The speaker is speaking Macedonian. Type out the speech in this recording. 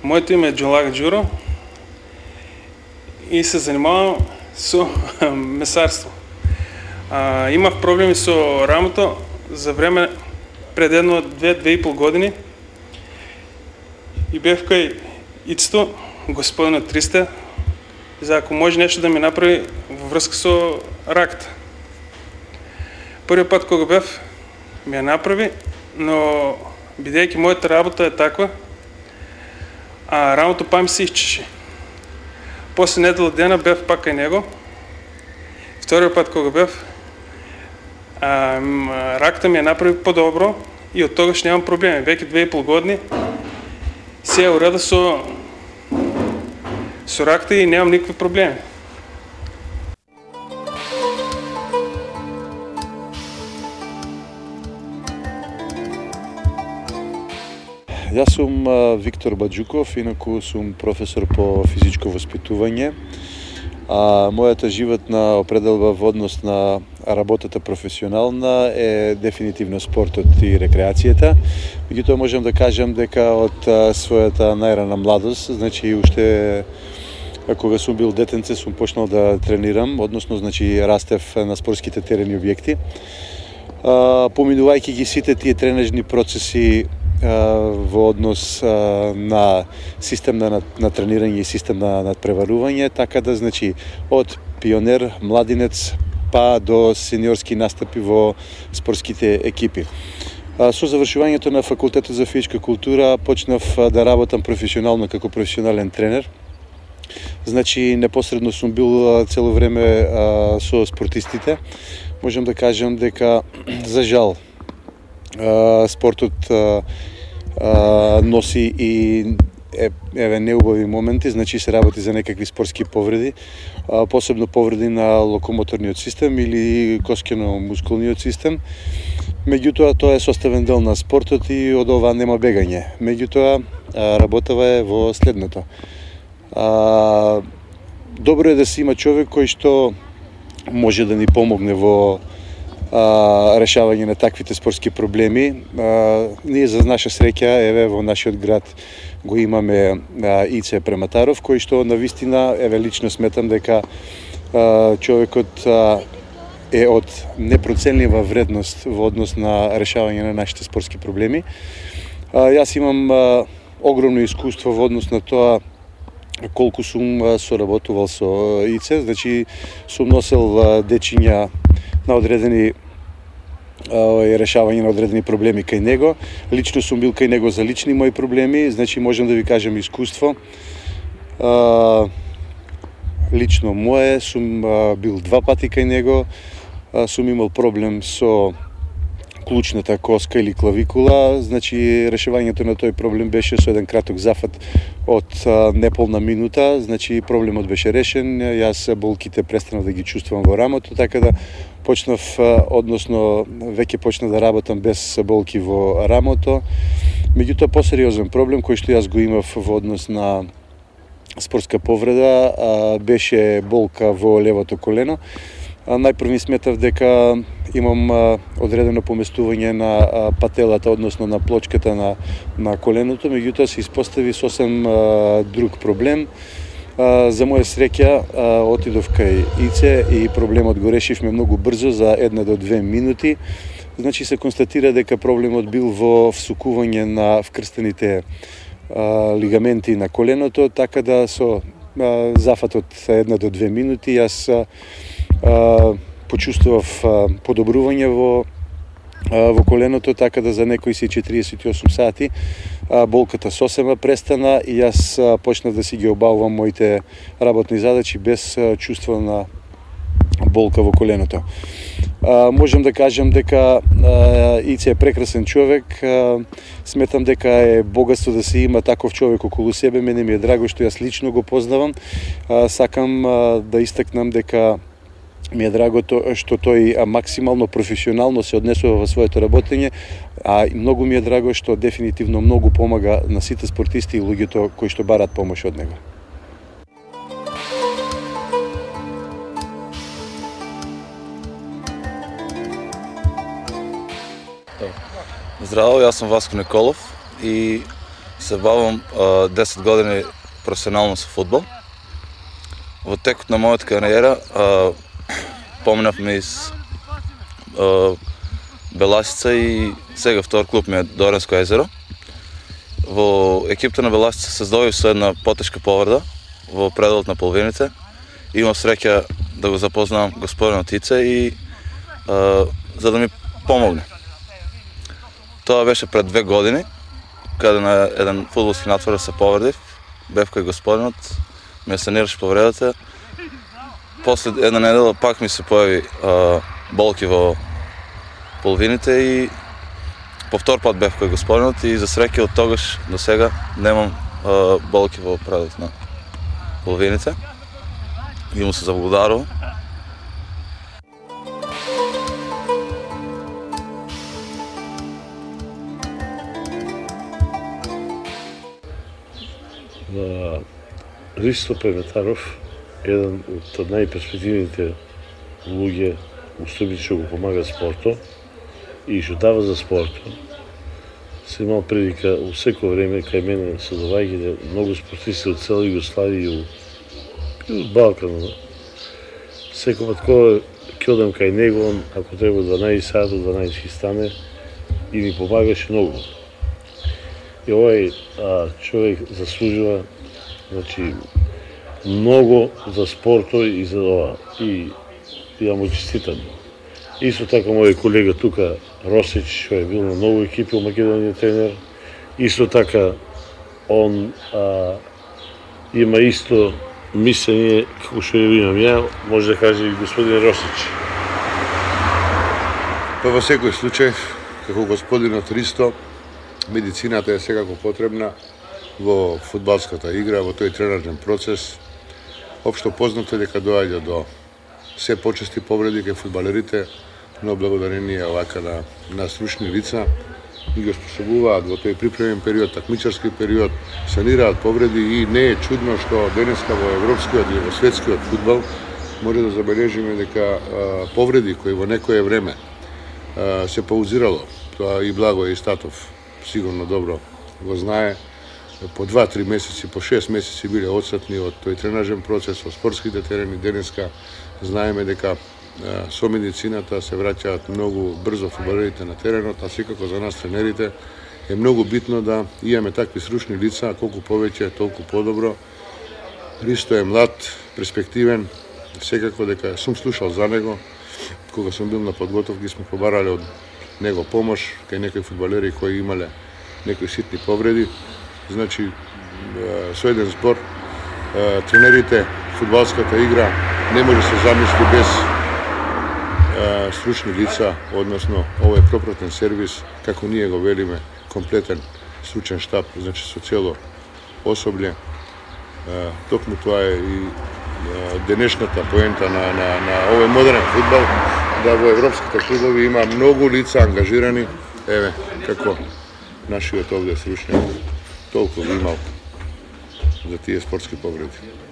Моето име е Джунлага Джуро и се занимавам с месарство. Имах проблеми с рамото за време пред 2-2,5 години и бях кај ицето, господина 300, за ако може нещо да ми направи във връзка с раката. Първият път, кога бях, ми я направи, но бидейки моята работа е таква, рамото па ми се изчеше. После недела дена бях пак кај него. Втория път, кога бях, раката ми я направи по-добро и от тогаш нямам проблеми. Веки 2,5 години се я урада с раката и нямам никакви проблеми. Јас сум Виктор Баджуков, инаку сум професор по физичко воспитување. Мојата животна определба во однос на работата професионална е дефинитивно спортот и рекреацијата. Меѓутоа можам да кажам дека од својата најрана младост, значи уште кога сум бил детенце сум почнал да тренирам, односно значи растев на спортските терени објекти. Поминувајќи ги сите тие тренажни процеси во однос на систем на тренирање и систем на надпреварување, така да значи од пионер, младинец па до сениорски настапи во спортските екипи. Со завршувањето на факултетот за физичка култура почнав да работам професионално како професионален тренер. Значи непосредно сум бил цело време со спортистите. Можам да кажам дека за жал спортот носи и неубави моменти, значи се работи за некакви спортски повреди, посебно повреди на локомоторниот систем или коскено-мускулниот систем. Меѓутоа тоа е составен дел на спортот и од ова нема бегање. Меѓутоа работава е во следното. Добро е да се има човек кој што може да ни помогне во решавање на таквите спортски проблеми. Ние за наша среќа, еве во нашиот град го имаме Ице Прематаров, кој што навистина, еве лично сметам дека човекот е од непроценлива вредност во однос на решавање на нашите спортски проблеми. Јас имам огромно искуство во однос на тоа колку сум соработувал со Ице, значи сум носел дечиња на одредени решавање на одредени проблеми кај него. Лично сум бил кај него за лични мои проблеми, значи можам да ви кажам искуство. Лично мое, сум бил 2 пати кај него, сум имал проблем со клучната коска или клавикула, значи решавањето на тој проблем беше со еден краток зафат од неполна минута, значи проблемот беше решен, јас болките престанав да ги чувствувам во рамото, така да почнав, односно веќе почнав да работам без болки во рамото. Меѓутоа посериозен проблем кој што јас го имав во однос на спортска повреда беше болка во левото колено. Најпрв ми сметав дека имам одредено поместување на пателата, односно на плочката на коленото, меѓутоа се испостави сосем друг проблем. За моја среќа отидов кај Ице и проблемот го решивме многу брзо, за 1 до 2 минути. Значи се констатира дека проблемот бил во всукување на вкрстените лигаменти на коленото, така да со зафатот 1 до 2 минути јас почувствував подобрување во коленото, така да за некои 48 сати болката сосема престана и јас почнав да си ги обавувам моите работни задачи без чувство на болка во коленото. Можам да кажам дека Ице е прекрасен човек, сметам дека е богатство да се има таков човек околу себе, мене ми е драго што јас лично го познавам, сакам да истакнам дека ми е драго што тој максимално професионално се однесува во своето работење, а многу ми е драго што дефинитивно многу помага на сите спортисти и луѓето кои што барат помош од него. Здраво, јас сум Васко Николов и се бавам 10 години професионално со фудбал. Во текот на мојата кариера поминавме из Беласица и сега втор клуб ми е Доренско езеро. Во екипата на Беласица се здобив со една потешка повреда во пределот на половините. Имам среќа да го запознам господинот Ице и за да ми помогне. Тоа беше пред 2 години, каде на еден фудбалски натвор се повредив. Бев кај господинот, ми санираше повредата. После една недела пак ми се појави болки во половините и по втор пат бев кај господинот и за среќа од тогаш до сега немам болки во пределот на половините. И му се заблагодарувам. Ристо Пеметаров, еден од најперспективните луѓе у Струмица што го помага спортот и што дава за спортот. Се имал прилика у секој време кај мене се доаѓајќи многу спортисти од цела Југославија и од Балканот. Секој пат кога ќе одам кај него, ако треба 12 сати, 12 ќе стане и ми помагаше многу. И овој човек заслужува, значи, многу за спортот и за ова. И ја му честитам. Исто така мој колега тука, Росич, што е бил на многу екипи у Македонија тренер. Исто така, он има исто мислење како што ја имам ја, може да каже и господин Росич. Па во секој случај, како господинот Ристо, медицината е секако потребна во фудбалската игра, во тој тренажен процес. Општо познато дека доаѓа до се почести повреди кај фудбалерите, но благодарение овака на стручни лица и го способуваат во тој припремен период, такмичарски период, санираат повреди и не е чудно што денеска во европскиот и во светскиот фудбал може да забележиме дека повреди кои во некое време се паузирало, тоа и Благо и Статов сигурно добро го знае, по 2-3 месеци, по 6 месеци биле отсутни од тој тренажен процес, во спортските терени. Денеска знаеме дека со медицината се враќаат многу брзо фудбалерите на теренот, а секако за нас тренерите е многу битно да имаме такви стручни лица, а колку повеќе, толку подобро. Ристо е млад, перспективен, секако дека сум слушал за него, кога сум бил на подготовки сме побарале од него помош кај некои фудбалери кои имале некои ситни повреди. Значи, со еден збор, тренерите, фудбалската игра не може да се замисли без стручни лица, односно овој пропратен сервис, како ние го велиме, комплетен стручен штаб, значи со цело особле. Токму тоа е и денешната поента на овој модерен фудбал, да во европските клубови има многу лица ангажирани, еве, како нашиот овде стручник толку имал за тие спортски повреди.